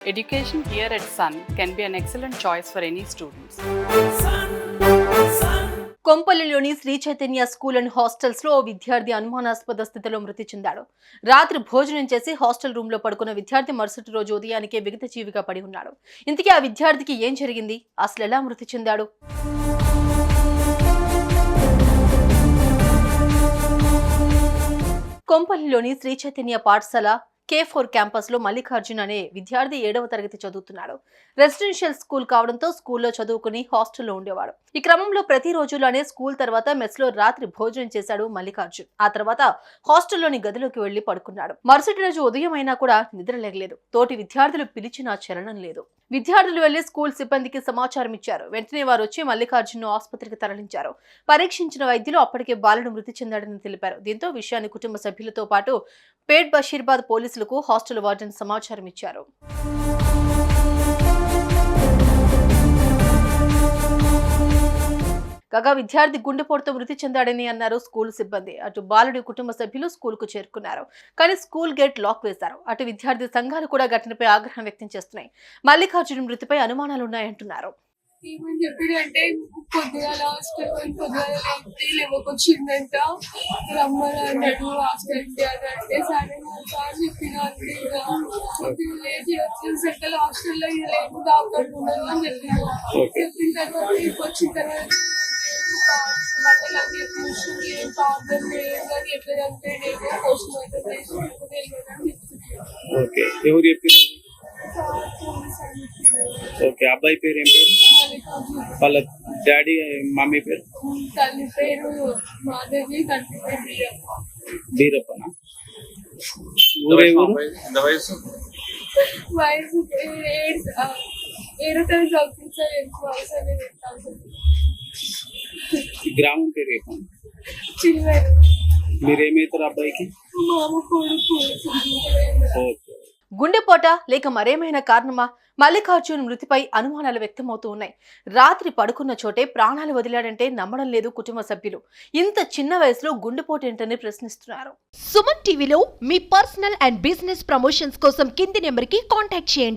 Education here at Sun can be an excellent choice for any students. కొంపల్లిలోని Sri Chaitanya school and hostels లో ఓ విద్యార్థి అనుమానాస్పద స్థితిలో మృతి చెందాడు. రాత్రి భోజనం చేసి హాస్టల్ రూమ్ లో పడుకున్న విద్యార్థి మరుసటి రోజు ఉదయానికే విగత జీవిగా పడి ఉన్నాడు. ఇంతకీ ఆ విద్యార్థికి ఏం జరిగింది, అసలు ఎలా మృతి చెందాడు? కొంపల్లిలోని శ్రీ చైతన్య పాఠశాల K4 క్యాంపస్ లో మల్లికార్జున్ అనే విద్యార్థి 7వ తరగతి చదువుతున్నాడు. రెసిడెన్షియల్ స్కూల్ కావడంతో స్కూల్లో చదువుకుని హాస్టల్లో ఉండేవాడు. ఈ క్రమంలో ప్రతి రోజులానే స్కూల్ తర్వాత మెస్ లో రాత్రి భోజనం చేశాడు మల్లికార్జున్. ఆ తర్వాత హాస్టల్లోని గదిలోకి వెళ్లి పడుకున్నాడు. మరుసటి రోజు ఉదయం అయినా కూడా నిద్ర లేగలేదు. తోటి విద్యార్థులు పిలిచినా చలనం లేదు. విద్యార్థులు వెళ్లి స్కూల్ సిబ్బందికి సమాచారం ఇచ్చారు. వెంటనే వారు వచ్చి మల్లికార్జున్ ను ఆసుపత్రికి తరలించారు. పరీక్షించిన వైద్యులు అప్పటికే బాలుడు మృతి చెందాడని తెలిపారు. దీంతో విషయాన్ని కుటుంబ సభ్యులతో పాటు పేట్ బషీర్బాద్ పోలీసులకు హాస్టల్ వార్డెన్ సమాచారం ఇచ్చారు. కాగా విద్యార్థి గుండెపోటుతో మృతి చెందాడని అన్నారు స్కూల్ సిబ్బంది. అటు బాలుడి కుటుంబ సభ్యులు స్కూల్ కు చేరుకున్నారు. కానీ స్కూల్ గేట్ లాక్ వేశారు. అటు విద్యార్థి సంఘాలు కూడా ఘటనపై ఆగ్రహం వ్యక్తం చేస్తున్నాయి. మల్లికార్జున మృతిపై అనుమానాలున్నాయంటున్నారు. ఏమని చెప్పాడంటే పొద్దుగాల లేవకొచ్చిందంట, రమ్మని అన్నాడు హాస్టల్కి అని అంటే సరే సార్ చెప్పిన సెంట్రల్ హాస్టల్లో లేదు డాక్టర్ ఉండదు అని చెప్పిన తర్వాత వచ్చిన తర్వాత బట్టలు అన్నీ చూసి ఏం ప్రాబ్లం లేదు అని చెప్పేదంటే నేను పోస్ట్ మార్టం తెలియదని చెప్తున్నాను. ఓకే, అబ్బాయి పేరు ఏం పేరు? వాళ్ళ డాడీ మమ్మీ పేరు? తల్లి పేరు మాధవి, తండ్రి పేరు బీరప్పనా? వయసు 7వ తరగతి చదువుతుంది సార్. వయసు అనేది గ్రామం పేరు చెప్పండి. చిల్వేరు. మీరేమవుతారు అబ్బాయికి? మామ కొడుకు. ఓకే. గుండెపోట లేక మరేమైనా కారణమా? మల్లికార్జున్ మృతిపై అనుమానాలు వ్యక్తమవుతూ ఉన్నాయి. రాత్రి పడుకున్న చోటే ప్రాణాలు వదిలాడంటే నమ్మడం లేదు కుటుంబ సభ్యులు. ఇంత చిన్న వయసులో గుండెపోటు ఏంటని ప్రశ్నిస్తున్నారు. సుమన్ టీవీలో మీ పర్సనల్ అండ్ బిజినెస్ ప్రమోషన్స్ కోసం కింది నెంబర్కి కాంటాక్ట్ చేయండి.